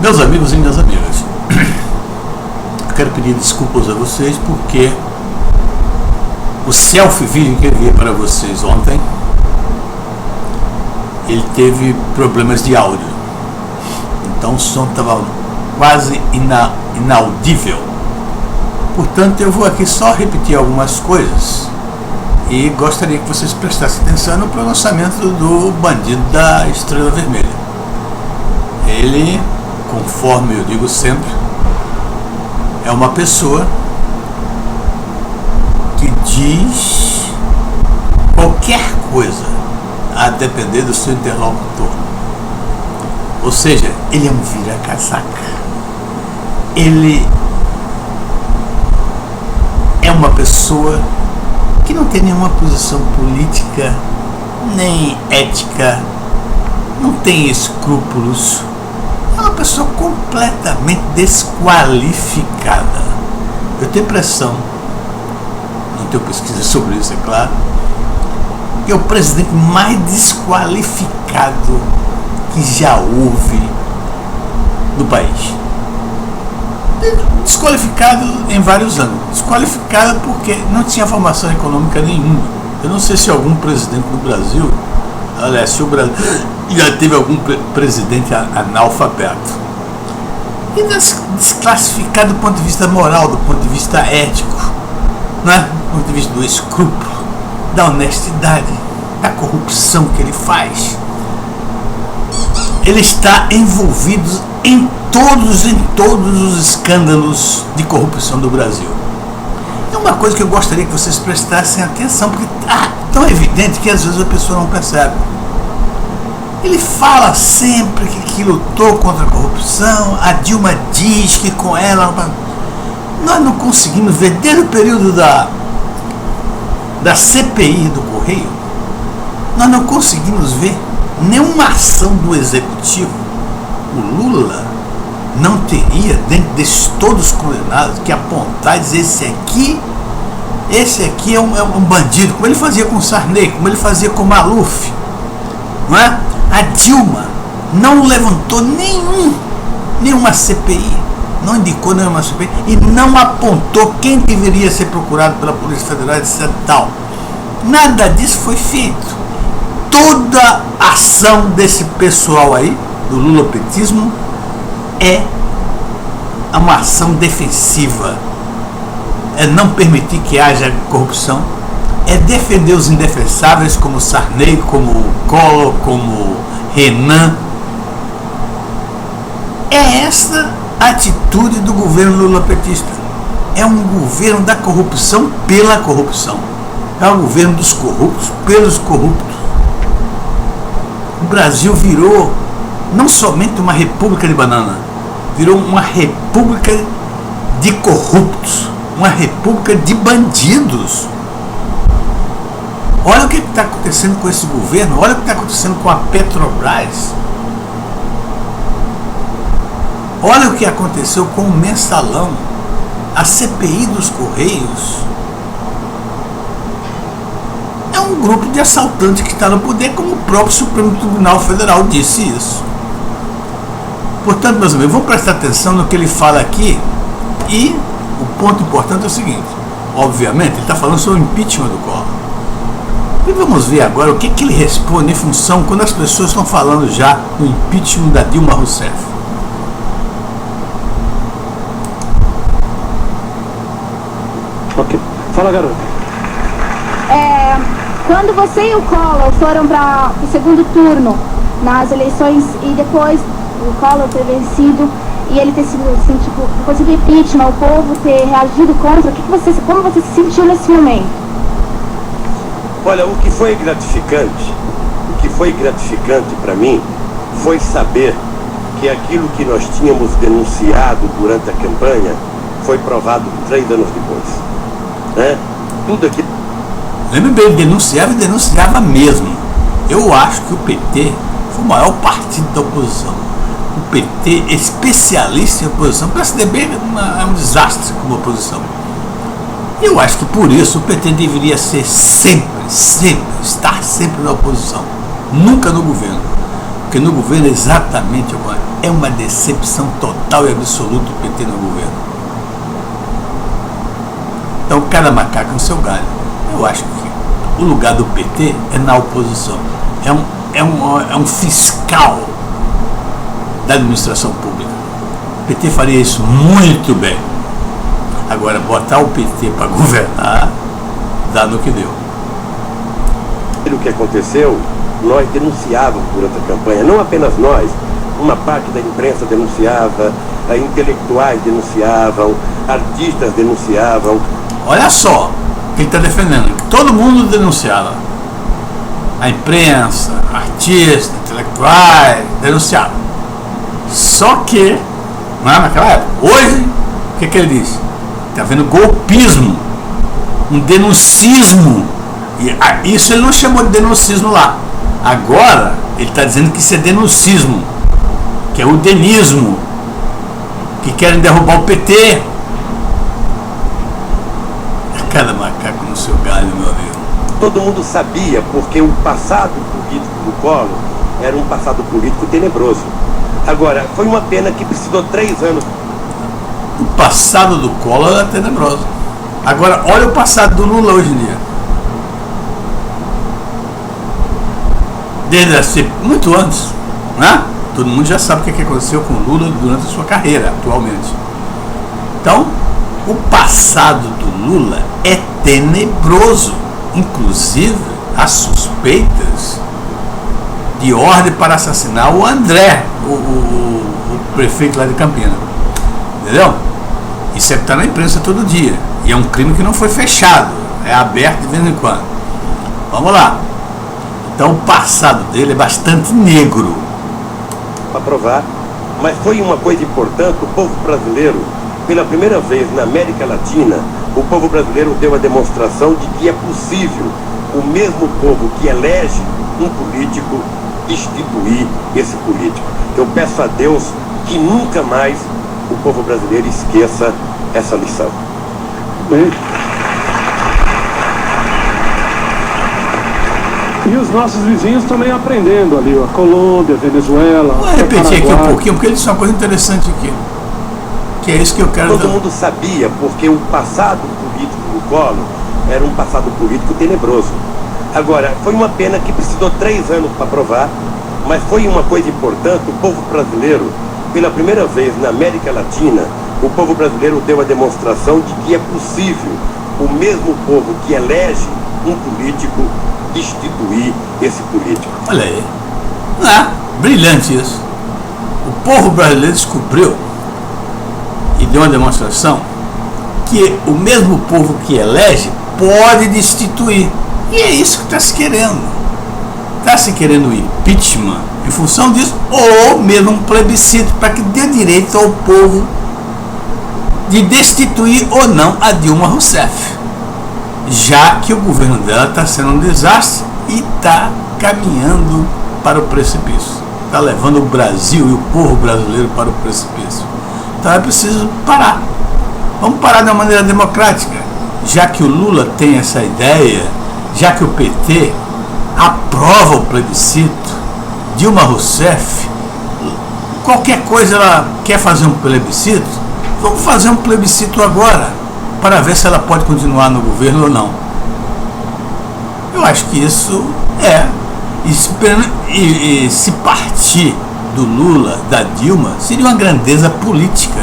Meus amigos e minhas amigas, eu quero pedir desculpas a vocês porque o selfie vídeo que eu enviei para vocês ontem, ele teve problemas de áudio, então o som estava quase inaudível. Portanto, eu vou aqui só repetir algumas coisas e gostaria que vocês prestassem atenção no pronunciamento do bandido da Estrela Vermelha. Ele, conforme eu digo sempre, é uma pessoa que diz qualquer coisa a depender do seu interlocutor. Ou seja, ele é um vira-casaca. Ele é uma pessoa que não tem nenhuma posição política, nem ética, não tem escrúpulos. É uma pessoa completamente desqualificada. Eu tenho impressão, não tenho pesquisa sobre isso, é claro, que é o presidente mais desqualificado que já houve no país. Desqualificado em vários anos. Desqualificado porque não tinha formação econômica nenhuma. Eu não sei se algum presidente do Brasil, aliás, se o Brasil já teve algum presidente analfabeto. E desclassificado do ponto de vista moral, do ponto de vista ético, né? Do ponto de vista do escrúpulo, da honestidade, da corrupção que ele faz. Ele está envolvido em todos os escândalos de corrupção do Brasil. É uma coisa que eu gostaria que vocês prestassem atenção, porque é tão evidente que às vezes a pessoa não percebe. Ele fala sempre que lutou contra a corrupção, a Dilma diz que com ela... Nós não conseguimos ver, desde o período da CPI do Correio, nós não conseguimos ver nenhuma ação do Executivo. O Lula não teria, dentro desses todos condenados, que apontar e dizer esse aqui é um bandido, como ele fazia com o Sarney, como ele fazia com o Maluf, não é? A Dilma não levantou nenhuma CPI, não indicou nenhuma CPI e não apontou quem deveria ser procurado pela Polícia Federal, etc. Tal. Nada disso foi feito. Toda ação desse pessoal aí, do lulopetismo, é uma ação defensiva. É não permitir que haja corrupção, é defender os indefensáveis como Sarney, como Collor, como Renan. É essa a atitude do governo lulopetista. É um governo da corrupção pela corrupção. É o governo dos corruptos pelos corruptos. O Brasil virou não somente uma república de banana, virou uma república de corruptos, uma república de bandidos. Olha o que está acontecendo com esse governo, olha o que está acontecendo com a Petrobras, olha o que aconteceu com o Mensalão, a CPI dos Correios. É um grupo de assaltantes que está no poder, como o próprio Supremo Tribunal Federal disse isso. Portanto, meus amigos, vamos prestar atenção no que ele fala aqui. E o ponto importante é o seguinte: obviamente, ele está falando sobre o impeachment do Collor. E vamos ver agora o que ele responde em função quando as pessoas estão falando já do impeachment da Dilma Rousseff. Ok. Fala, garoto. Quando você e o Collor foram para o segundo turno nas eleições e depois o Collor ter vencido e ele ter sido assim, tipo, depois do impeachment, o povo ter reagido contra, como você se sentiu nesse momento? Olha, o que foi gratificante para mim foi saber que aquilo que nós tínhamos denunciado durante a campanha foi provado 3 anos depois, né? Tudo aquilo. Lembra bem, denunciava mesmo. Eu acho que o PT foi o maior partido da oposição. O PT é especialista em oposição. O PSDB é um desastre como oposição. Eu acho que por isso o PT deveria ser estar sempre na oposição, nunca no governo. Porque no governo exatamente é uma decepção total e absoluta o PT no governo. Então cada macaco no seu galho. Eu acho que o lugar do PT é na oposição. É um fiscal da administração pública. O PT faria isso muito bem. Agora, botar o PT para governar, dá no que deu. O que aconteceu, nós denunciávamos durante a campanha, não apenas nós, uma parte da imprensa denunciava, intelectuais denunciavam, artistas denunciavam. Olha só o que ele está defendendo. Todo mundo denunciava. A imprensa, artistas, intelectuais denunciavam. Só que, naquela época, hoje, o que ele diz? Está havendo golpismo, um denuncismo. E isso ele não chamou de denuncismo lá. Agora, ele está dizendo que isso é denuncismo, que é o denismo, que querem derrubar o PT. Cada macaco no seu galho, meu amigo. Todo mundo sabia, porque o passado político do Collor era um passado político tenebroso. Agora, foi uma pena que precisou 3 anos. O passado do Collor era tenebroso. Agora, olha o passado do Lula hoje em dia. Desde muito antes, né? Todo mundo já sabe o que aconteceu com o Lula durante a sua carreira, atualmente. Então, o passado do Lula é tenebroso. Inclusive, há suspeitas de ordem para assassinar o André, o prefeito lá de Campinas. Entendeu? Isso está na imprensa todo dia. E é um crime que não foi fechado. É aberto de vez em quando. Vamos lá. Então o passado dele é bastante negro. Para provar, mas foi uma coisa importante, o povo brasileiro, pela primeira vez na América Latina, o povo brasileiro deu a demonstração de que é possível o mesmo povo que elege um político destituir esse político. Eu peço a Deus que nunca mais o povo brasileiro esqueça essa lição. Bem. E os nossos vizinhos também aprendendo ali, a Colômbia, a Venezuela. Vou repetir aqui um pouquinho, porque ele disse uma coisa interessante aqui. Que é isso que eu quero. Todo mundo sabia, porque o passado político do Collor era um passado político tenebroso. Agora, foi uma pena que precisou 3 anos para provar, mas foi uma coisa importante, o povo brasileiro, pela primeira vez na América Latina, o povo brasileiro deu a demonstração de que é possível o mesmo povo que elege um político destituir esse político. Olha aí. Brilhante isso. O povo brasileiro descobriu e deu uma demonstração que o mesmo povo que elege pode destituir. E é isso que está se querendo. Está se querendo impeachment em função disso, ou mesmo um plebiscito para que dê direito ao povo de destituir ou não a Dilma Rousseff, já que o governo dela está sendo um desastre e está caminhando para o precipício, está levando o Brasil e o povo brasileiro para o precipício. Então é preciso parar. Vamos parar de uma maneira democrática, já que o Lula tem essa ideia, já que o PT aprova o plebiscito. Dilma Rousseff, qualquer coisa ela quer fazer um plebiscito, vamos fazer um plebiscito agora, para ver se ela pode continuar no governo ou não. Eu acho que isso e se partir do Lula, da Dilma, seria uma grandeza política,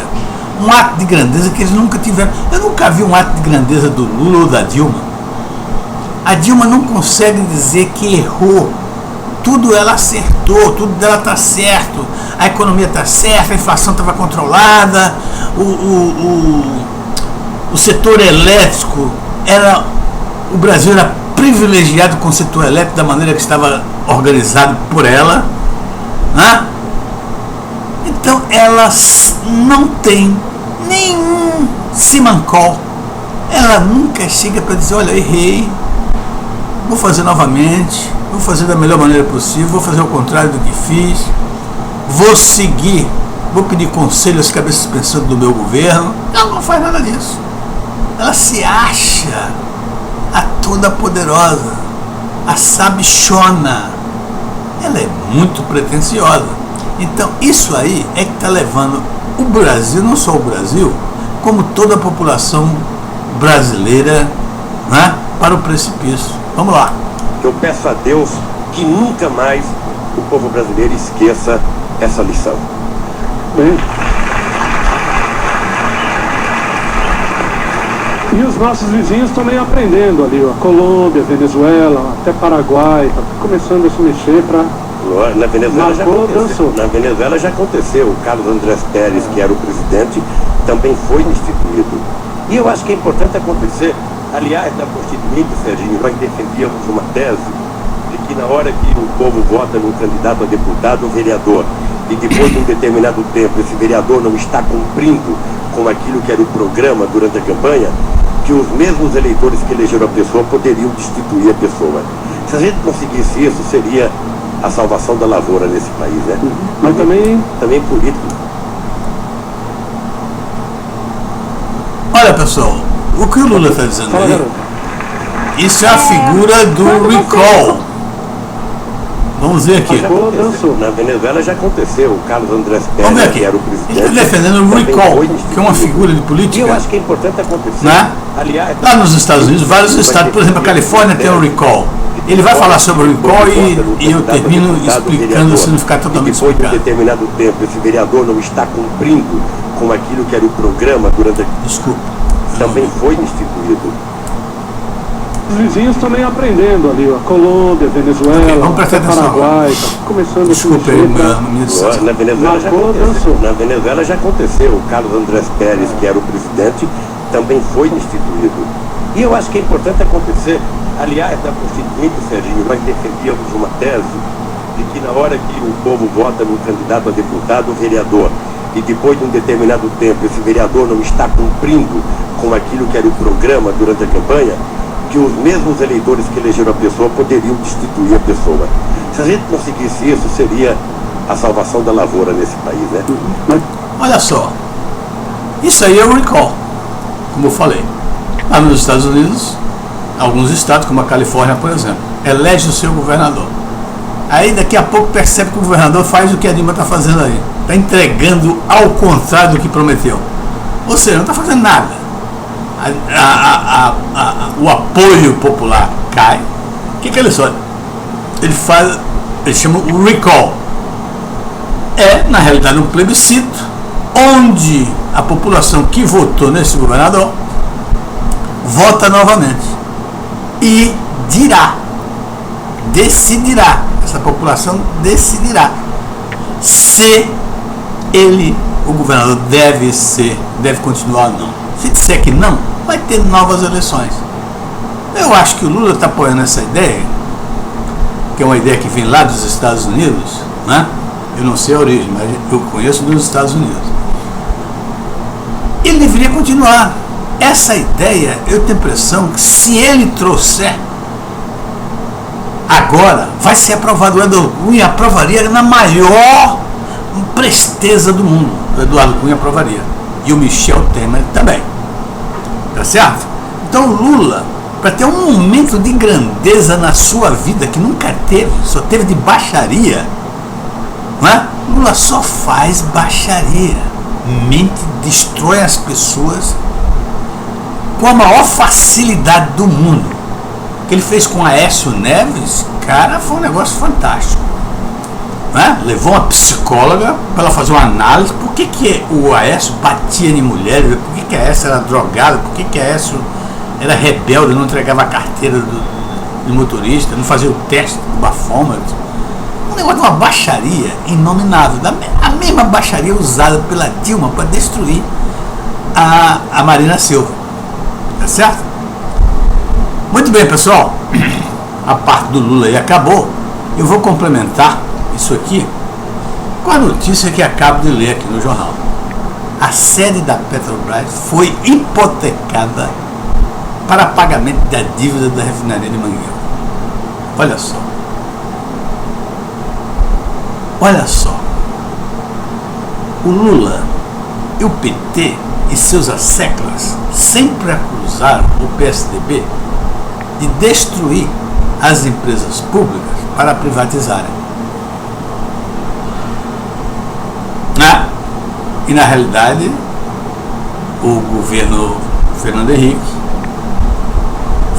um ato de grandeza que eles nunca tiveram. Eu nunca vi um ato de grandeza do Lula ou da Dilma. A Dilma não consegue dizer que errou. Tudo ela acertou, tudo dela está certo, a economia está certa, a inflação estava controlada, o setor elétrico o Brasil era privilegiado com o setor elétrico da maneira que estava organizado por ela, né? Então ela não tem nenhum simancol, ela nunca chega para dizer, olha, errei, vou fazer novamente, vou fazer da melhor maneira possível, vou fazer o contrário do que fiz, vou seguir, vou pedir conselho às cabeças pensantes do meu governo. Não faz nada disso. Ela se acha a toda poderosa, a sabichona. ela é muito pretensiosa. Então isso aí é que está levando o Brasil, não só o Brasil, como toda a população brasileira, né, para o precipício. Vamos lá. Eu peço a Deus que nunca mais o povo brasileiro esqueça essa lição. Bem. E os nossos vizinhos também aprendendo ali, a Colômbia, Venezuela, até Paraguai, tá começando a se mexer para... Na Venezuela já aconteceu. Na Venezuela já aconteceu. O Carlos Andrés Pérez, que era o presidente, também foi destituído. E eu acho que é importante acontecer. Aliás, na Constituinte, Serginho, nós defendíamos uma tese de que na hora que o povo vota num candidato a deputado ou vereador, e depois de um determinado tempo esse vereador não está cumprindo com aquilo que era o programa durante a campanha, que os mesmos eleitores que elegeram a pessoa poderiam destituir a pessoa. Se a gente conseguisse isso, seria a salvação da lavoura nesse país, né? Mas também político. Olha, pessoal, o que o Lula está dizendo aí, isso é a figura do recall. Vamos ver aqui. Na Venezuela já aconteceu. O Carlos Andrés Pérez, que era o presidente, ele está defendendo o recall, que é uma figura de política. E eu acho que é importante acontecer. Né? Aliás, lá nos Estados Unidos, vários estados, por exemplo, a Califórnia tem o recall. Ele vai falar sobre o recall e eu termino explicando se não ficar totalmente explicado. Depois de um determinado tempo, esse vereador não está cumprindo com aquilo que era o programa durante a... Desculpa. Também foi destituído. Os vizinhos também aprendendo ali, a Colômbia, Venezuela, até Paraguai, tá começando a se mexer para... Na Venezuela já aconteceu. O Carlos Andrés Pérez, que era o presidente, também foi destituído. E eu acho que é importante acontecer. Aliás, na Constituinte, Serginho, nós defendíamos uma tese de que na hora que o povo vota num candidato a deputado ou vereador, e depois de um determinado tempo esse vereador não está cumprindo com aquilo que era o programa durante a campanha, que os mesmos eleitores que elegeram a pessoa poderiam destituir a pessoa. Se a gente conseguisse isso, seria a salvação da lavoura nesse país, né? Olha só, isso aí é o recall, como eu falei. Lá nos Estados Unidos, alguns estados, como a Califórnia, por exemplo, elege o seu governador. Aí daqui a pouco percebe que o governador faz o que a Dilma está fazendo aí. Está entregando ao contrário do que prometeu. Ou seja, não está fazendo nada. O apoio popular cai. O que ele faz? Ele chama o recall. É, na realidade, um plebiscito onde a população que votou nesse governador vota novamente e decidirá, essa população decidirá se o governador deve continuar ou não. Se disser que não, vai ter novas eleições. Eu acho que o Lula está apoiando essa ideia, que é uma ideia que vem lá dos Estados Unidos, né? Eu não sei a origem, mas eu conheço dos Estados Unidos. Ele deveria continuar. Essa ideia, eu tenho a impressão que se ele trouxer agora, vai ser aprovado. O Eduardo Cunha aprovaria na maior presteza do mundo. O Eduardo Cunha aprovaria. E o Michel Temer também. Tá certo? Então o Lula, para ter um momento de grandeza na sua vida que nunca teve, só teve de baixaria, não é? Lula só faz baixaria. Mente, destrói as pessoas com a maior facilidade do mundo. O que ele fez com Aécio Neves, cara, foi um negócio fantástico. Né? Levou uma psicóloga para ela fazer uma análise. Por que o Aécio batia em mulheres? Por que a Aécio era drogada? Por que a Aécio era rebelde, não entregava a carteira de motorista, não fazia o teste do bafômetro? Um negócio de uma baixaria inominável. A mesma baixaria usada pela Dilma para destruir a Marina Silva. Tá certo? Muito bem, pessoal. A parte do Lula aí acabou. Eu vou complementar isso aqui com a notícia que acabo de ler aqui no jornal. A sede da Petrobras foi hipotecada para pagamento da dívida da refinaria de Mangueira. Olha só. Olha só. O Lula e o PT e seus asseclas sempre acusaram o PSDB de destruir as empresas públicas para privatizarem. E na realidade, o governo Fernando Henrique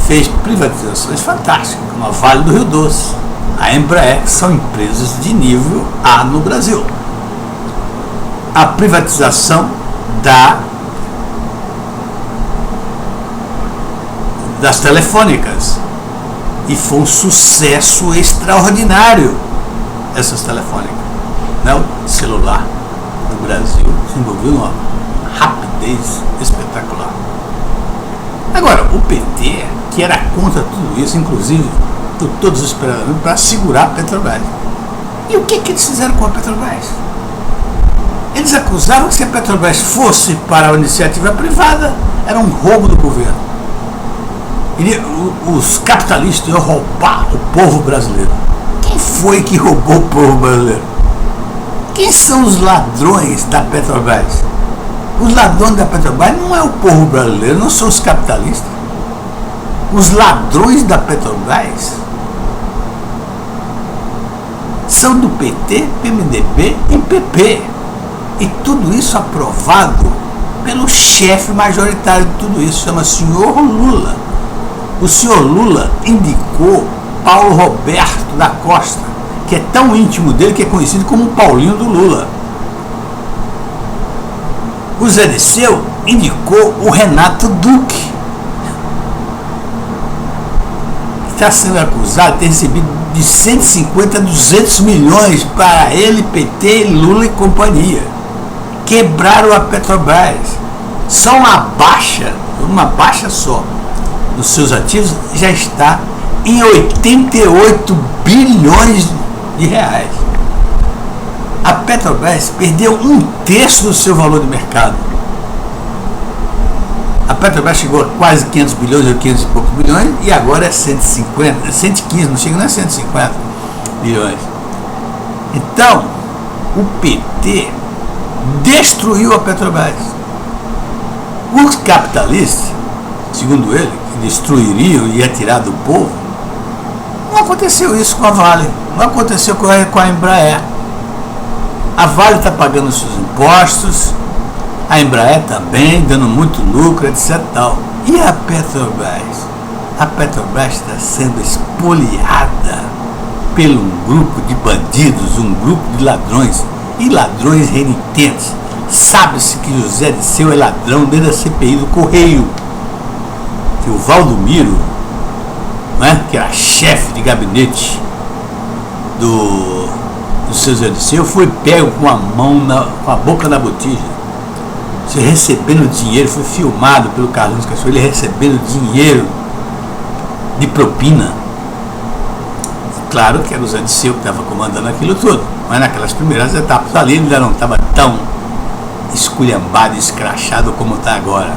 fez privatizações fantásticas, como a Vale do Rio Doce, a Embraer, que são empresas de nível A no Brasil. A privatização das telefônicas, e foi um sucesso extraordinário essas telefônicas. O celular no Brasil desenvolveu uma rapidez espetacular. Agora, o PT, que era contra tudo isso, inclusive todos esperadamente, para segurar a Petrobras. E o que eles fizeram com a Petrobras? Eles acusavam que se a Petrobras fosse para a iniciativa privada, era um roubo do governo. Os capitalistas iam roubar o povo brasileiro. Quem foi que roubou o povo brasileiro? Quem são os ladrões da Petrobras? Os ladrões da Petrobras não é o povo brasileiro, não são os capitalistas. Os ladrões da Petrobras são do PT, PMDB e PP. E tudo isso aprovado pelo chefe majoritário de tudo isso, chama senhor Lula. O senhor Lula indicou Paulo Roberto da Costa, que é tão íntimo dele que é conhecido como o Paulinho do Lula. O Zé Disseu indicou o Renato Duque, que está sendo acusado de ter recebido de 150 a 200 milhões para ele, PT, Lula e companhia. Quebraram a Petrobras. Só uma baixa só dos seus ativos já está em 88 bilhões de reais. A Petrobras perdeu 1/3 do seu valor de mercado. A Petrobras chegou a quase 500 bilhões, ou 500 e poucos bilhões, e agora é 150, 115, não chega nem a 150 bilhões. Então, o PT destruiu a Petrobras. Os capitalistas, segundo ele, que destruiriam e ia tirar do povo, não aconteceu isso com a Vale, não aconteceu com a Embraer. A Vale está pagando os seus impostos, a Embraer também, dando muito lucro, etc. Tal. E a Petrobras? A Petrobras está sendo espoliada por um grupo de bandidos, um grupo de ladrões, e ladrões renitentes. Sabe-se que José Disseu é ladrão desde a CPI do Correio. Que o Valdomiro, que era chefe de gabinete do seu José Disseu, foi pego com a boca na botija. Você recebendo dinheiro, foi filmado pelo Carlos Castro, ele recebendo dinheiro de propina. Claro que era o Zé Disseu que estava comandando aquilo tudo, mas naquelas primeiras etapas ali ele ainda não estava tão esculhambado, escrachado como está agora.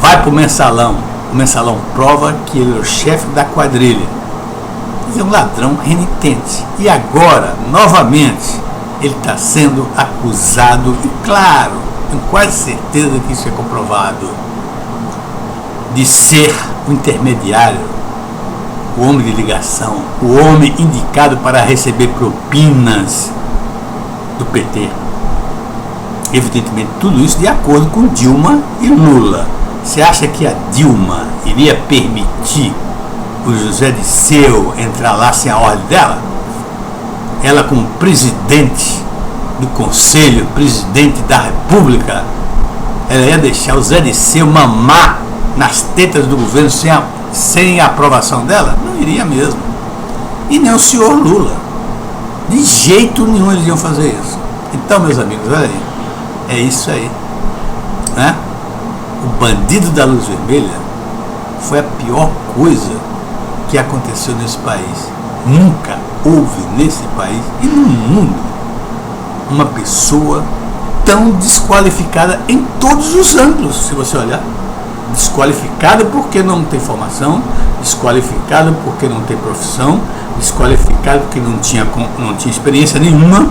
Vai para o mensalão prova que ele é o chefe da quadrilha. Ele é um ladrão renitente. E agora, novamente, ele está sendo acusado, e claro, tenho quase certeza que isso é comprovado, de ser o intermediário, o homem de ligação, o homem indicado para receber propinas do PT. Evidentemente, tudo isso de acordo com Dilma e Lula. Você acha que a Dilma iria permitir o José Disseu entrar lá sem a ordem dela? Ela, como presidente do Conselho, presidente da República, ela ia deixar o Zé Disseu mamar nas tetas do governo sem a aprovação dela? Não iria mesmo. E nem o senhor Lula. De jeito nenhum eles iam fazer isso. Então, meus amigos, olha aí. É isso aí. O bandido da luz vermelha foi a pior coisa que aconteceu nesse país. Nunca houve nesse país e no mundo uma pessoa tão desqualificada em todos os ângulos, se você olhar. Desqualificado porque não tem formação, desqualificado porque não tem profissão, desqualificado porque não tinha experiência nenhuma.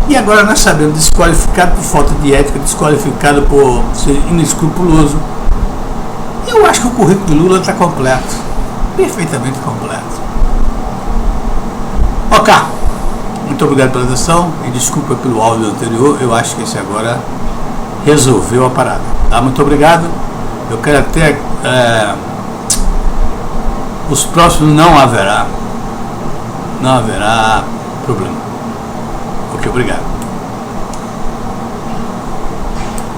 E agora nós sabemos, desqualificado por falta de ética, desqualificado por ser inescrupuloso. Eu acho que o currículo de Lula está completo, perfeitamente completo. Ok, Muito obrigado pela atenção e desculpa pelo áudio anterior, eu acho que esse agora resolveu a parada. Tá? Muito obrigado. Eu quero até... os próximos não haverá problema. Ok, obrigado.